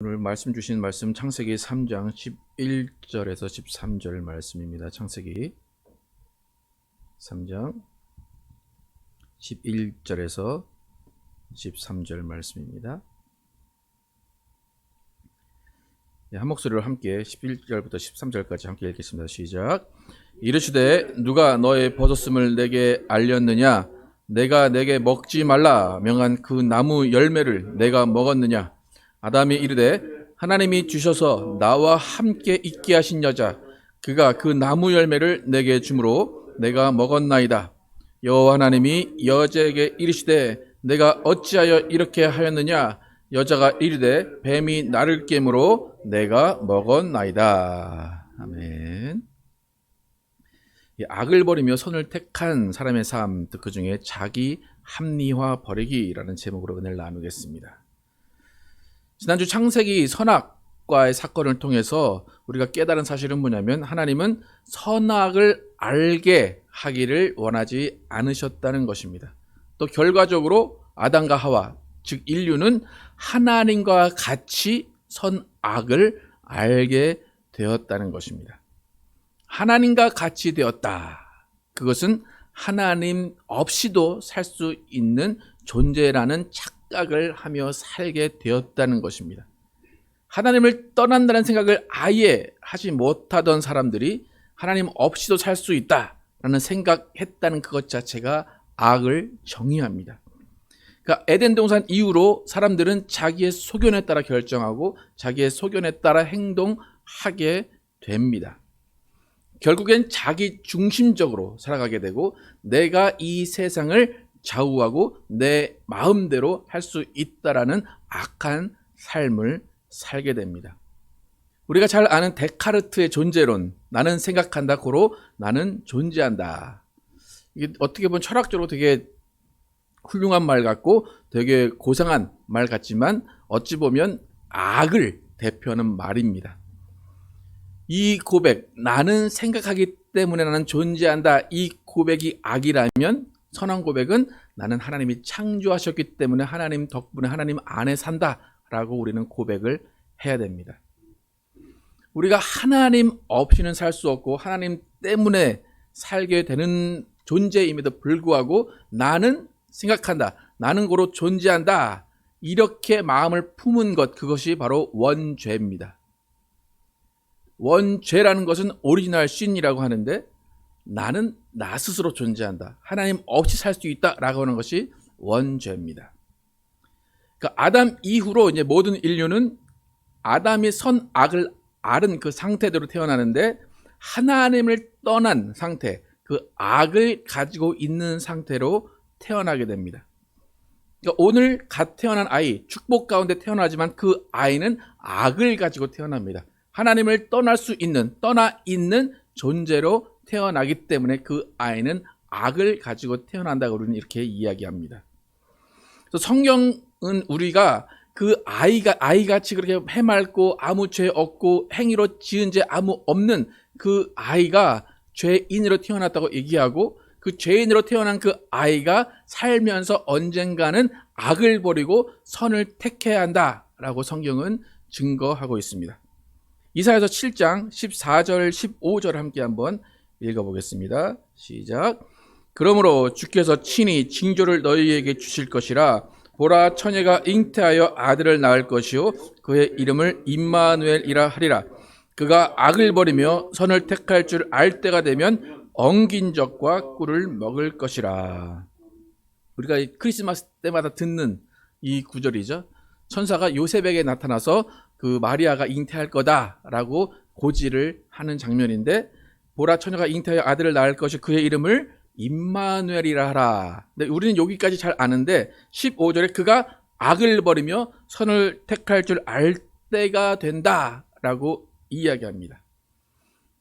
오늘 말씀 주신 말씀 창세기 3장 11절에서 13절 말씀입니다. 창세기 3장 11절에서 13절 말씀입니다. 한 목소리로 함께 11절부터 13절까지 함께 읽겠습니다. 시작. 이르시되 누가 너의 버섯음을 내게 알렸느냐? 내가 내게 먹지 말라 명한 그 나무 열매를 내가 먹었느냐? 아담이 이르되 하나님이 주셔서 나와 함께 있게 하신 여자 그가 그 나무 열매를 내게 주므로 내가 먹었나이다. 여호와 하나님이 여자에게 이르시되 내가 어찌하여 이렇게 하였느냐? 여자가 이르되 뱀이 나를 깨므로 내가 먹었나이다. 아멘. 악을 버리며 선을 택한 사람의 삶, 그 중에 자기 합리화 버리기라는 제목으로 은혜를 나누겠습니다. 지난주 창세기 선악과의 사건을 통해서 우리가 깨달은 사실은 뭐냐면 하나님은 선악을 알게 하기를 원하지 않으셨다는 것입니다. 또 결과적으로 아담과 하와, 즉 인류는 하나님과 같이 선악을 알게 되었다는 것입니다. 하나님과 같이 되었다. 그것은 하나님 없이도 살 수 있는 존재라는 착각을 하며 살게 되었다는 것입니다. 하나님을 떠난다는 생각을 아예 하지 못하던 사람들이 하나님 없이도 살 수 있다라는 생각했다는 그것 자체가 악을 정의합니다. 그러니까 에덴 동산 이후로 사람들은 자기의 소견에 따라 결정하고 자기의 소견에 따라 행동하게 됩니다. 결국엔 자기 중심적으로 살아가게 되고 내가 이 세상을 좌우하고 내 마음대로 할 수 있다라는 악한 삶을 살게 됩니다. 우리가 잘 아는 데카르트의 존재론, 나는 생각한다, 고로 나는 존재한다. 이게 어떻게 보면 철학적으로 되게 훌륭한 말 같고 되게 고상한 말 같지만 어찌 보면 악을 대표하는 말입니다. 이 고백, 나는 생각하기 때문에 나는 존재한다, 이 고백이 악이라면 선한 고백은 나는 하나님이 창조하셨기 때문에 하나님 덕분에 하나님 안에 산다라고 우리는 고백을 해야 됩니다. 우리가 하나님 없이는 살 수 없고 하나님 때문에 살게 되는 존재임에도 불구하고 나는 생각한다, 나는 고로 존재한다, 이렇게 마음을 품은 것, 그것이 바로 원죄입니다. 원죄라는 것은 오리지널 신이라고 하는데 나는 나 스스로 존재한다, 하나님 없이 살 수 있다라고 하는 것이 원죄입니다. 그러니까 아담 이후로 이제 모든 인류는 아담이 선악을 앓은 그 상태대로 태어나는데 하나님을 떠난 상태, 그 악을 가지고 있는 상태로 태어나게 됩니다. 그러니까 오늘 갓 태어난 아이, 축복 가운데 태어나지만 그 아이는 악을 가지고 태어납니다. 하나님을 떠나 있는 존재로 태어나기 때문에 그 아이는 악을 가지고 태어난다고 우리는 이렇게 이야기합니다. 그래서 성경은 우리가 그 아이같이 그렇게 해맑고 아무 죄 없고 행위로 지은 죄 아무 없는 그 아이가 죄인으로 태어났다고 얘기하고 그 죄인으로 태어난 그 아이가 살면서 언젠가는 악을 버리고 선을 택해야 한다라고 성경은 증거하고 있습니다. 이사야서 7장 14절 15절 함께 한번 읽어보겠습니다. 시작. 그러므로 주께서 친히 징조를 너희에게 주실 것이라. 보라, 처녀가 잉태하여 아들을 낳을 것이요 그의 이름을 임마누엘이라 하리라. 그가 악을 버리며 선을 택할 줄 알 때가 되면 엉긴 적과 꿀을 먹을 것이라. 우리가 크리스마스 때마다 듣는 이 구절이죠. 천사가 요셉에게 나타나서 그 마리아가 잉태할 거다라고 고지를 하는 장면인데, 보라, 처녀가 잉태하여 아들을 낳을 것이 그의 이름을 임마누엘이라 하라. 근데 우리는 여기까지 잘 아는데 15절에 그가 악을 버리며 선을 택할 줄 알 때가 된다라고 이야기합니다.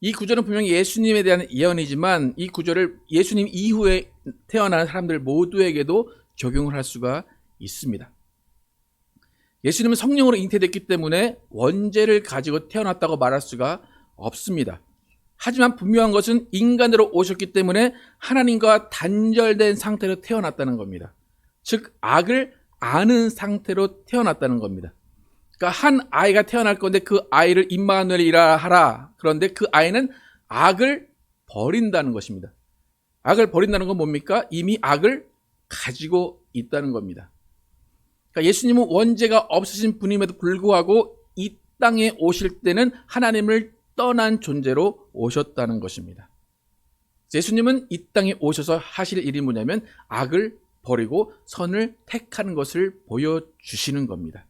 이 구절은 분명히 예수님에 대한 예언이지만 이 구절을 예수님 이후에 태어난 사람들 모두에게도 적용을 할 수가 있습니다. 예수님은 성령으로 잉태됐기 때문에 원죄를 가지고 태어났다고 말할 수가 없습니다. 하지만 분명한 것은 인간으로 오셨기 때문에 하나님과 단절된 상태로 태어났다는 겁니다. 즉 악을 아는 상태로 태어났다는 겁니다. 그러니까 한 아이가 태어날 건데 그 아이를 임마누엘이라 하라. 그런데 그 아이는 악을 버린다는 것입니다. 악을 버린다는 건 뭡니까? 이미 악을 가지고 있다는 겁니다. 그러니까 예수님은 원죄가 없으신 분임에도 불구하고 이 땅에 오실 때는 하나님을 떠난 존재로 오셨다는 것입니다. 예수님은 이 땅에 오셔서 하실 일이 뭐냐면 악을 버리고 선을 택하는 것을 보여주시는 겁니다.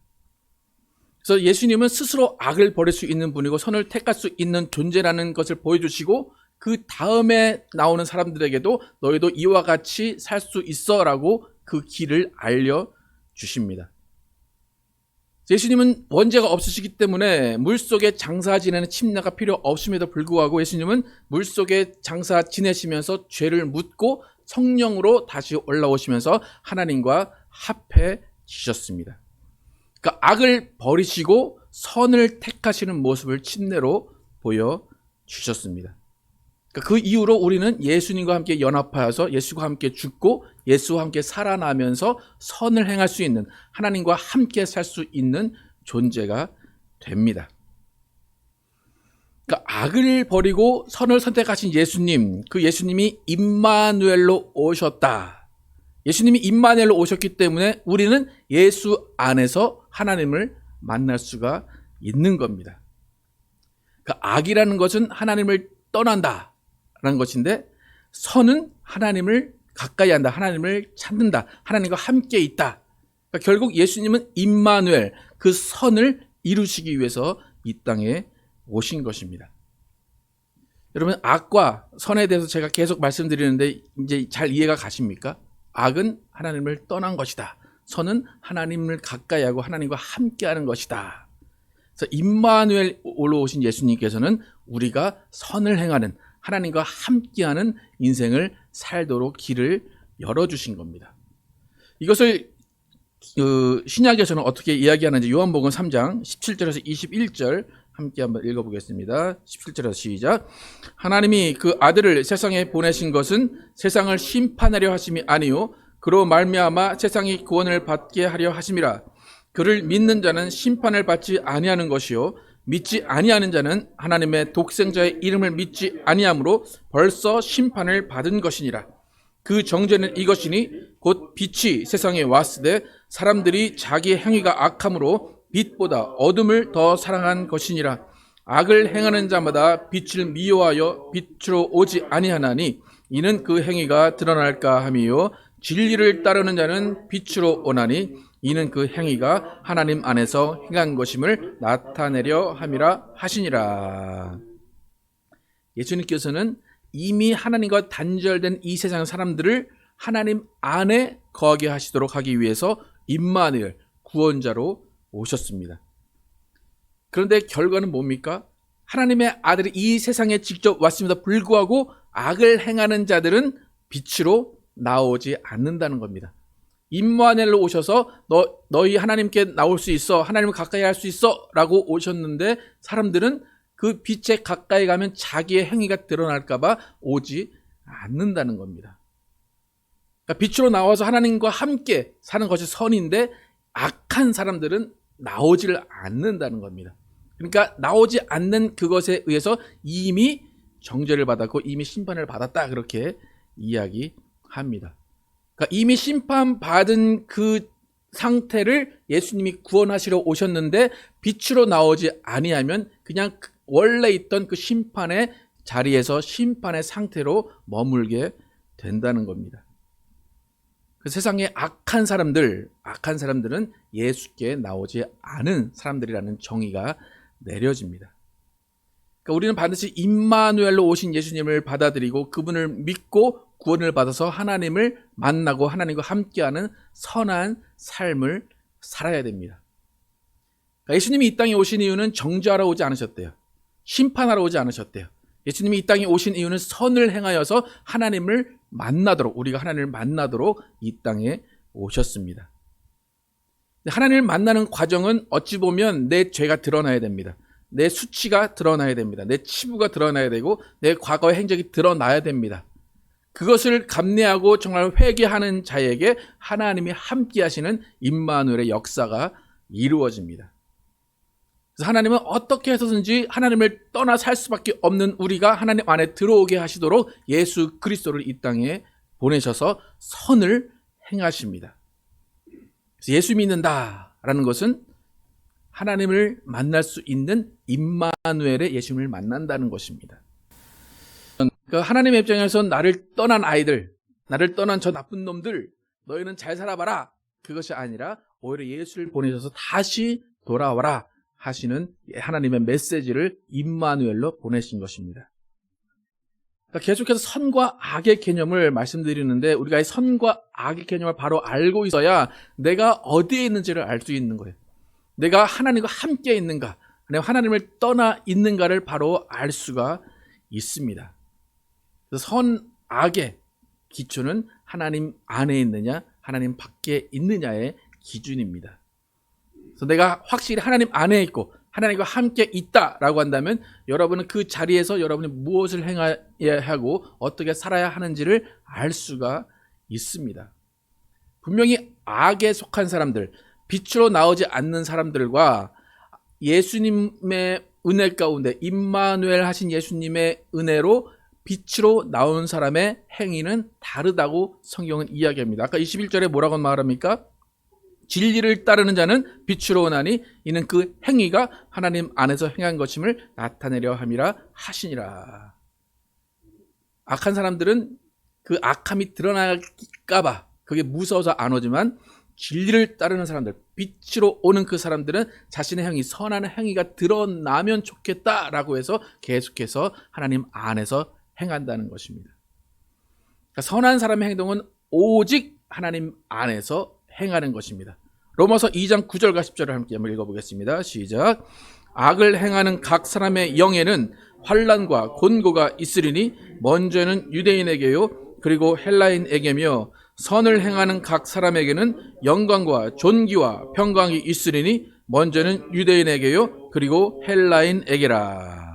그래서 예수님은 스스로 악을 버릴 수 있는 분이고 선을 택할 수 있는 존재라는 것을 보여주시고 그 다음에 나오는 사람들에게도 너희도 이와 같이 살 수 있어 라고 그 길을 알려주십니다. 예수님은 원죄가 없으시기 때문에 물속에 장사 지내는 침례가 필요 없음에도 불구하고 예수님은 물속에 장사 지내시면서 죄를 묻고 성령으로 다시 올라오시면서 하나님과 합해지셨습니다. 그러니까 악을 버리시고 선을 택하시는 모습을 침례로 보여주셨습니다. 그 이후로 우리는 예수님과 함께 연합하여서 예수와 함께 죽고 예수와 함께 살아나면서 선을 행할 수 있는, 하나님과 함께 살 수 있는 존재가 됩니다. 그러니까 악을 버리고 선을 선택하신 예수님, 그 예수님이 임마누엘로 오셨다. 예수님이 임마누엘로 오셨기 때문에 우리는 예수 안에서 하나님을 만날 수가 있는 겁니다. 그러니까 악이라는 것은 하나님을 떠난다 라는 것인데, 선은 하나님을 가까이 한다, 하나님을 찾는다, 하나님과 함께 있다. 그러니까 결국 예수님은 임마누엘, 그 선을 이루시기 위해서 이 땅에 오신 것입니다. 여러분, 악과 선에 대해서 제가 계속 말씀드리는데 이제 잘 이해가 가십니까? 악은 하나님을 떠난 것이다. 선은 하나님을 가까이 하고 하나님과 함께 하는 것이다. 그래서 임마누엘로 오신 예수님께서는 우리가 선을 행하는, 하나님과 함께하는 인생을 살도록 길을 열어주신 겁니다. 이것을 신약에서는 어떻게 이야기하는지 요한복음 3장 17절에서 21절 함께 한번 읽어보겠습니다. 17절에서 시작. 하나님이 그 아들을 세상에 보내신 것은 세상을 심판하려 하심이 아니요 그로 말미암아 세상이 구원을 받게 하려 하심이라. 그를 믿는 자는 심판을 받지 아니하는 것이요 믿지 아니하는 자는 하나님의 독생자의 이름을 믿지 아니하므로 벌써 심판을 받은 것이니라. 그 정죄는 이것이니 곧 빛이 세상에 왔으되 사람들이 자기 행위가 악함으로 빛보다 어둠을 더 사랑한 것이니라. 악을 행하는 자마다 빛을 미워하여 빛으로 오지 아니하나니 이는 그 행위가 드러날까 함이요 진리를 따르는 자는 빛으로 오나니 이는 그 행위가 하나님 안에서 행한 것임을 나타내려 함이라 하시니라. 예수님께서는 이미 하나님과 단절된 이 세상 사람들을 하나님 안에 거하게 하시도록 하기 위해서 임마누엘, 구원자로 오셨습니다. 그런데 결과는 뭡니까? 하나님의 아들이 이 세상에 직접 왔음에도 불구하고 악을 행하는 자들은 빛으로 나오지 않는다는 겁니다. 임마누엘로 오셔서 너희 하나님께 나올 수 있어, 하나님을 가까이 할 수 있어 라고 오셨는데 사람들은 그 빛에 가까이 가면 자기의 행위가 드러날까 봐 오지 않는다는 겁니다. 그러니까 빛으로 나와서 하나님과 함께 사는 것이 선인데 악한 사람들은 나오지를 않는다는 겁니다. 그러니까 나오지 않는 그것에 의해서 이미 정죄를 받았고 이미 심판을 받았다, 그렇게 이야기합니다. 그러니까 이미 심판받은 그 상태를 예수님이 구원하시러 오셨는데 빛으로 나오지 아니하면 그냥 원래 있던 그 심판의 자리에서 심판의 상태로 머물게 된다는 겁니다. 그 세상의 악한 사람들은 예수께 나오지 않은 사람들이라는 정의가 내려집니다. 그러니까 우리는 반드시 임마누엘로 오신 예수님을 받아들이고 그분을 믿고 구원을 받아서 하나님을 만나고 하나님과 함께하는 선한 삶을 살아야 됩니다. 그러니까 예수님이 이 땅에 오신 이유는 정죄하러 오지 않으셨대요. 심판하러 오지 않으셨대요. 예수님이 이 땅에 오신 이유는 선을 행하여서 하나님을 만나도록, 우리가 하나님을 만나도록 이 땅에 오셨습니다. 하나님을 만나는 과정은 어찌 보면 내 죄가 드러나야 됩니다. 내 수치가 드러나야 됩니다. 내 치부가 드러나야 되고 내 과거의 행적이 드러나야 됩니다. 그것을 감내하고 정말 회개하는 자에게 하나님이 함께 하시는 임마누엘의 역사가 이루어집니다. 그래서 하나님은 어떻게 해서든지 하나님을 떠나 살 수밖에 없는 우리가 하나님 안에 들어오게 하시도록 예수 그리스도를 이 땅에 보내셔서 선을 행하십니다. 그래서 예수 믿는다라는 것은 하나님을 만날 수 있는 임마누엘의 예수님을 만난다는 것입니다. 그러니까 하나님의 입장에서 나를 떠난 아이들, 나를 떠난 저 나쁜 놈들, 너희는 잘 살아봐라. 그것이 아니라 오히려 예수를 보내셔서 다시 돌아와라 하시는 하나님의 메시지를 임마누엘로 보내신 것입니다. 그러니까 계속해서 선과 악의 개념을 말씀드리는데 우리가 이 선과 악의 개념을 바로 알고 있어야 내가 어디에 있는지를 알 수 있는 거예요. 내가 하나님과 함께 있는가, 내가 하나님을 떠나 있는가를 바로 알 수가 있습니다. 그래서 선, 악의 기초는 하나님 안에 있느냐, 하나님 밖에 있느냐의 기준입니다. 그래서 내가 확실히 하나님 안에 있고 하나님과 함께 있다라고 한다면 여러분은 그 자리에서 여러분이 무엇을 행해야 하고 어떻게 살아야 하는지를 알 수가 있습니다. 분명히 악에 속한 사람들, 빛으로 나오지 않는 사람들과 예수님의 은혜 가운데 임마누엘 하신 예수님의 은혜로 빛으로 나온 사람의 행위는 다르다고 성경은 이야기합니다. 아까 21절에 뭐라고 말합니까? 진리를 따르는 자는 빛으로 오나니 이는 그 행위가 하나님 안에서 행한 것임을 나타내려 함이라 하시니라. 악한 사람들은 그 악함이 드러날까 봐 그게 무서워서 안 오지만 진리를 따르는 사람들, 빛으로 오는 그 사람들은 자신의 행위, 선한 행위가 드러나면 좋겠다라고 해서 계속해서 하나님 안에서 행한다는 것입니다. 그러니까 선한 사람의 행동은 오직 하나님 안에서 행하는 것입니다. 로마서 2장 9절과 10절을 함께 한번 읽어보겠습니다. 시작. 악을 행하는 각 사람의 영에는 환난과 곤고가 있으리니 먼저는 유대인에게요 그리고 헬라인에게며 선을 행하는 각 사람에게는 영광과 존귀와 평강이 있으리니 먼저는 유대인에게요 그리고 헬라인에게라.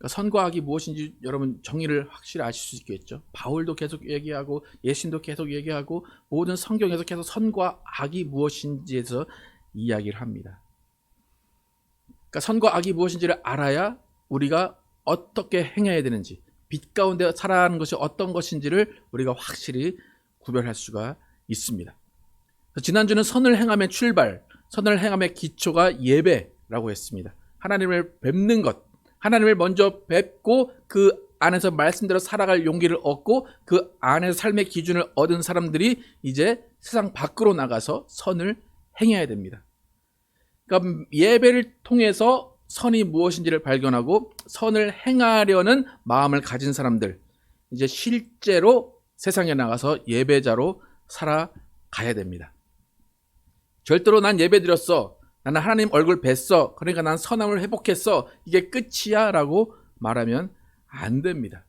그러니까 선과 악이 무엇인지 여러분 정의를 확실히 아실 수 있겠죠. 바울도 계속 얘기하고 예신도 계속 얘기하고 모든 성경에서 계속 선과 악이 무엇인지에서 이야기를 합니다. 그러니까 선과 악이 무엇인지를 알아야 우리가 어떻게 행해야 되는지, 빛 가운데 살아가는 것이 어떤 것인지를 우리가 확실히 구별할 수가 있습니다. 지난주는 선을 행함의 출발, 선을 행함의 기초가 예배라고 했습니다. 하나님을 뵙는 것, 하나님을 먼저 뵙고 그 안에서 말씀대로 살아갈 용기를 얻고 그 안에서 삶의 기준을 얻은 사람들이 이제 세상 밖으로 나가서 선을 행해야 됩니다. 그러니까 예배를 통해서 선이 무엇인지를 발견하고 선을 행하려는 마음을 가진 사람들, 이제 실제로 세상에 나가서 예배자로 살아가야 됩니다. 절대로 난 예배 드렸어, 나는 하나님 얼굴 뵀어, 그러니까 난 선함을 회복했어, 이게 끝이야 라고 말하면 안 됩니다.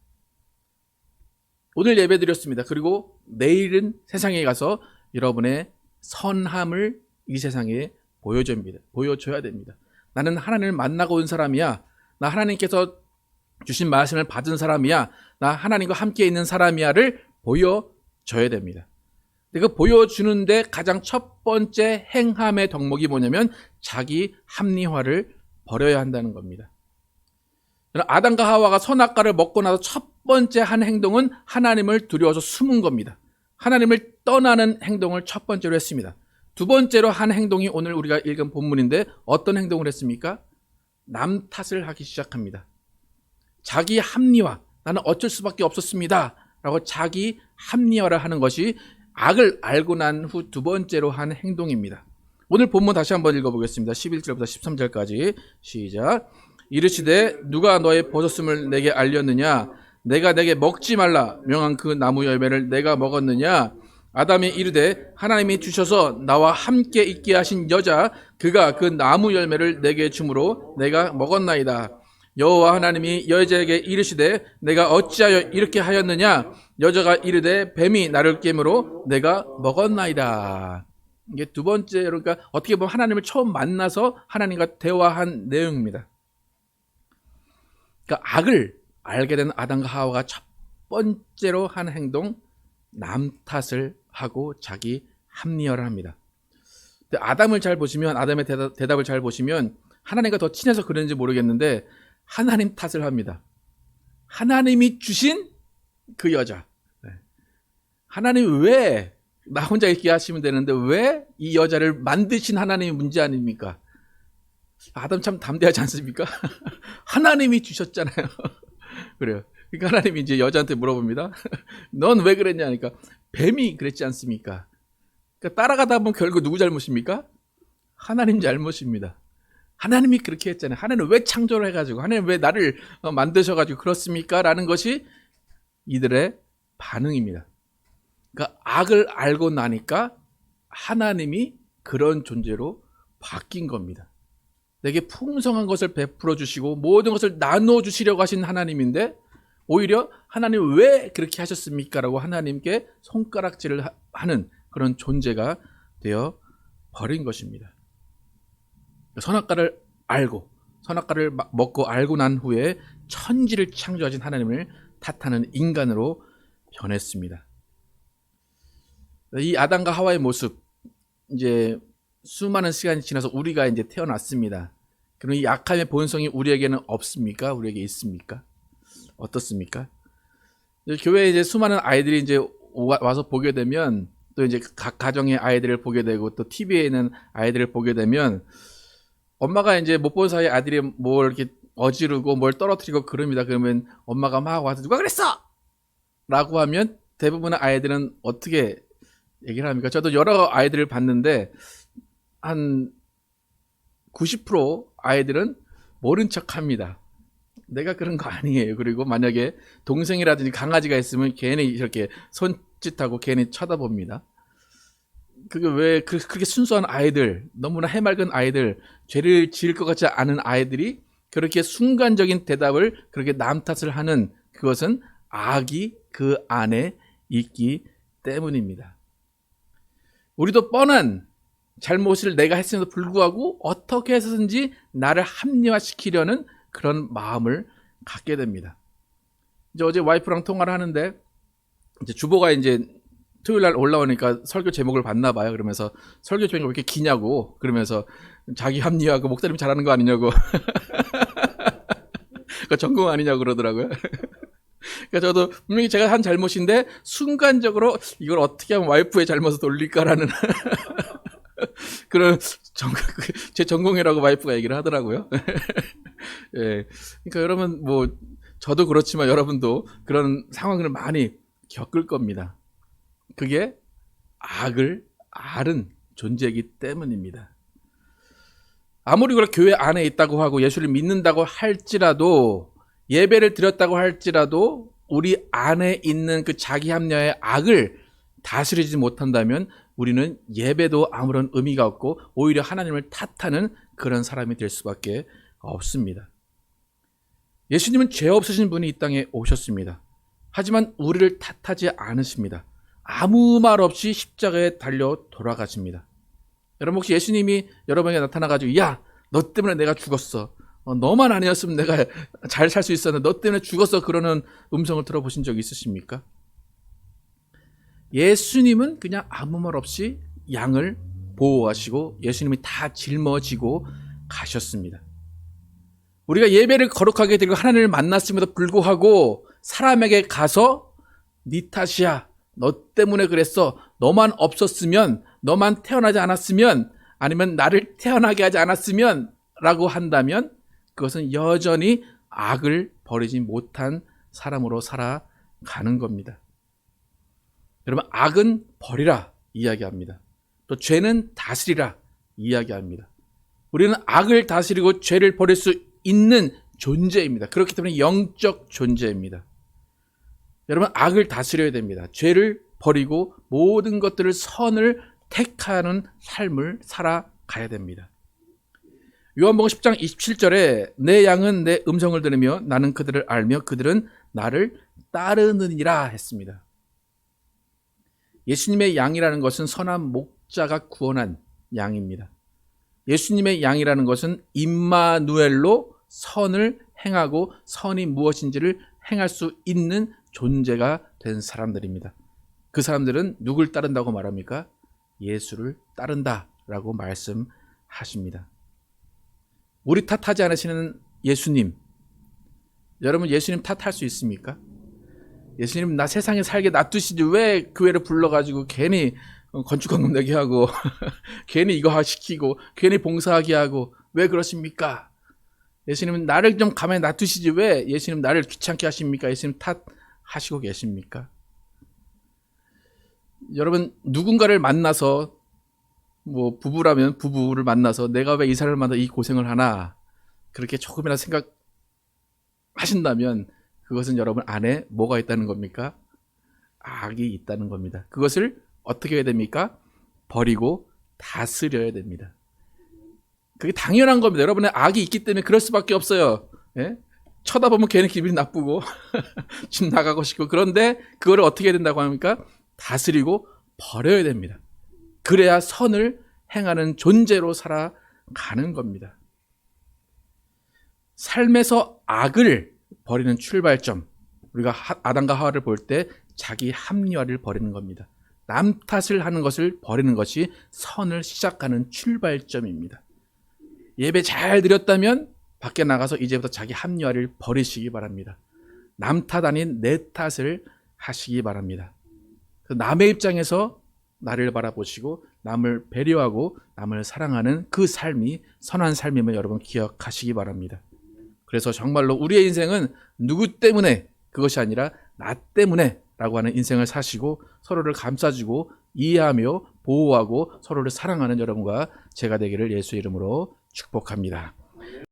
오늘 예배 드렸습니다. 그리고 내일은 세상에 가서 여러분의 선함을 이 세상에 보여줘야 됩니다. 나는 하나님을 만나고 온 사람이야, 나 하나님께서 주신 말씀을 받은 사람이야, 나 하나님과 함께 있는 사람이야를 보여줘야 됩니다. 그 보여주는데 가장 첫 번째 행함의 덕목이 뭐냐면 자기 합리화를 버려야 한다는 겁니다. 아담과 하와가 선악과를 먹고 나서 첫 번째 한 행동은 하나님을 두려워서 숨은 겁니다. 하나님을 떠나는 행동을 첫 번째로 했습니다. 두 번째로 한 행동이 오늘 우리가 읽은 본문인데 어떤 행동을 했습니까? 남 탓을 하기 시작합니다. 자기 합리화, 나는 어쩔 수밖에 없었습니다 라고 자기 합리화를 하는 것이 악을 알고 난 후 두 번째로 한 행동입니다. 오늘 본문 다시 한번 읽어보겠습니다. 11절부터 13절까지 시작. 이르시되 누가 너의 버섯음을 내게 알렸느냐? 내가 내게 먹지 말라 명한 그 나무 열매를 내가 먹었느냐? 아담이 이르되 하나님이 주셔서 나와 함께 있게 하신 여자 그가 그 나무 열매를 내게 주므로 내가 먹었나이다. 여호와 하나님이 여자에게 이르시되 내가 어찌하여 이렇게 하였느냐? 여자가 이르되 뱀이 나를 깨므로 내가 먹었나이다. 이게 두 번째, 그러니까 어떻게 보면 하나님을 처음 만나서 하나님과 대화한 내용입니다. 그러니까 악을 알게 된 아담과 하와가 첫 번째로 한 행동, 남 탓을 하고 자기 합리화를 합니다. 근데 아담을 잘 보시면, 아담의 대답을 잘 보시면 하나님과 더 친해서 그런지 모르겠는데 하나님 탓을 합니다. 하나님이 주신 그 여자. 하나님 왜 나 혼자 있게 하시면 되는데 왜 이 여자를 만드신 하나님이 문제 아닙니까? 아담 참 담대하지 않습니까? 하나님이 주셨잖아요. 그래요. 그러니까 하나님이 이제 여자한테 물어봅니다. 넌 왜 그랬냐 하니까 뱀이 그랬지 않습니까? 그러니까 따라가다 보면 결국 누구 잘못입니까? 하나님 잘못입니다. 하나님이 그렇게 했잖아요. 하나님 왜 창조를 해가지고, 하나님 왜 나를 만드셔가지고 그렇습니까? 라는 것이 이들의 반응입니다. 그러니까 악을 알고 나니까 하나님이 그런 존재로 바뀐 겁니다. 내게 풍성한 것을 베풀어 주시고 모든 것을 나눠 주시려고 하신 하나님인데 오히려 하나님 왜 그렇게 하셨습니까? 라고 하나님께 손가락질을 하는 그런 존재가 되어 버린 것입니다. 선악과를 알고 선악과를 먹고 알고 난 후에 천지를 창조하신 하나님을 탓하는 인간으로 변했습니다. 이 아담과 하와의 모습, 이제 수많은 시간이 지나서 우리가 이제 태어났습니다. 그럼 이 약함의 본성이 우리에게는 없습니까? 우리에게 있습니까? 어떻습니까? 교회에 이제 수많은 아이들이 이제 와서 보게 되면, 또 이제 각 가정의 아이들을 보게 되고 또 TV에 있는 아이들을 보게 되면 엄마가 이제 못 본 사이에 아들이 뭘 이렇게 어지르고 뭘 떨어뜨리고 그럽니다. 그러면 엄마가 막 와서 누가 그랬어? 라고 하면 대부분의 아이들은 어떻게 얘기를 합니까? 저도 여러 아이들을 봤는데 한 90% 아이들은 모른 척 합니다. 내가 그런 거 아니에요. 그리고 만약에 동생이라든지 강아지가 있으면 괜히 이렇게 손짓하고 괜히 쳐다봅니다. 그게 왜 그렇게 순수한 아이들, 너무나 해맑은 아이들, 죄를 지을 것 같지 않은 아이들이 그렇게 순간적인 대답을 그렇게 남 탓을 하는, 그것은 악이 그 안에 있기 때문입니다. 우리도 뻔한 잘못을 내가 했음에도 불구하고 어떻게 해서든지 나를 합리화시키려는 그런 마음을 갖게 됩니다. 이제 어제 와이프랑 통화를 하는데 이제 주보가 이제 토요일 날 올라오니까 설교 제목을 봤나 봐요. 그러면서 설교 제목이 왜 이렇게 기냐고, 그러면서 자기 합리화하고 목사님 잘하는 거 아니냐고 그 전공 아니냐고 그러더라고요. 그러니까 저도 분명히 제가 한 잘못인데 순간적으로 이걸 어떻게 하면 와이프의 잘못을 돌릴까라는 그런 제 전공이라고 와이프가 얘기를 하더라고요. 예. 그러니까 여러분, 뭐 저도 그렇지만 여러분도 그런 상황을 많이 겪을 겁니다. 그게 악을 아는 존재이기 때문입니다. 아무리 우리가 교회 안에 있다고 하고 예수를 믿는다고 할지라도, 예배를 드렸다고 할지라도 우리 안에 있는 그 자기 합리화의 악을 다스리지 못한다면 우리는 예배도 아무런 의미가 없고 오히려 하나님을 탓하는 그런 사람이 될 수밖에 없습니다. 예수님은 죄 없으신 분이 이 땅에 오셨습니다. 하지만 우리를 탓하지 않으십니다. 아무 말 없이 십자가에 달려 돌아가십니다. 여러분, 혹시 예수님이 여러분에게 나타나가지고 야, 너 때문에 내가 죽었어, 너만 아니었으면 내가 잘 살 수 있었는데 너 때문에 죽었어, 그러는 음성을 들어보신 적 있으십니까? 예수님은 그냥 아무 말 없이 양을 보호하시고 예수님이 다 짊어지고 가셨습니다. 우리가 예배를 거룩하게 드리고 하나님을 만났음에도 불구하고 사람에게 가서 네 탓이야, 너 때문에 그랬어, 너만 없었으면, 너만 태어나지 않았으면, 아니면 나를 태어나게 하지 않았으면 라고 한다면 그것은 여전히 악을 버리지 못한 사람으로 살아가는 겁니다. 여러분, 악은 버리라 이야기합니다. 또 죄는 다스리라 이야기합니다. 우리는 악을 다스리고 죄를 버릴 수 있는 존재입니다. 그렇기 때문에 영적 존재입니다. 여러분, 악을 다스려야 됩니다. 죄를 버리고 모든 것들을 선을 택하는 삶을 살아가야 됩니다. 요한복음 10장 27절에 내 양은 내 음성을 들으며 나는 그들을 알며 그들은 나를 따르느니라 했습니다. 예수님의 양이라는 것은 선한 목자가 구원한 양입니다. 예수님의 양이라는 것은 임마누엘로 선을 행하고 선이 무엇인지를 행할 수 있는 존재가 된 사람들입니다. 그 사람들은 누굴 따른다고 말합니까? 예수를 따른다 라고 말씀하십니다. 우리 탓하지 않으시는 예수님, 여러분 예수님 탓할 수 있습니까? 예수님 나 세상에 살게 놔두시지 왜 교회를 불러가지고 괜히 건축헌금 내게 하고 괜히 이거 시키고 괜히 봉사하게 하고 왜 그러십니까? 예수님은 나를 좀 가만히 놔두시지 왜 예수님 나를 귀찮게 하십니까? 예수님 탓하시고 계십니까? 여러분 누군가를 만나서 뭐 부부라면 부부를 만나서 내가 왜 이 사람을 만나 이 고생을 하나 그렇게 조금이나 생각하신다면 그것은 여러분 안에 뭐가 있다는 겁니까? 악이 있다는 겁니다. 그것을 어떻게 해야 됩니까? 버리고 다스려야 됩니다. 그게 당연한 겁니다. 여러분의 악이 있기 때문에 그럴 수밖에 없어요. 예? 쳐다보면 괜히 기분이 나쁘고 집 나가고 싶고 그런데 그거를 어떻게 해야 된다고 합니까? 다스리고 버려야 됩니다. 그래야 선을 행하는 존재로 살아가는 겁니다. 삶에서 악을 버리는 출발점, 우리가 아담과 하와를 볼 때 자기 합리화를 버리는 겁니다. 남 탓을 하는 것을 버리는 것이 선을 시작하는 출발점입니다. 예배 잘 드렸다면 밖에 나가서 이제부터 자기 합리화를 버리시기 바랍니다. 남 탓 아닌 내 탓을 하시기 바랍니다. 남의 입장에서 나를 바라보시고 남을 배려하고 남을 사랑하는 그 삶이 선한 삶임을 여러분 기억하시기 바랍니다. 그래서 정말로 우리의 인생은 누구 때문에 그것이 아니라 나 때문에 라고 하는 인생을 사시고 서로를 감싸주고 이해하며 보호하고 서로를 사랑하는 여러분과 제가 되기를 예수의 이름으로 축복합니다.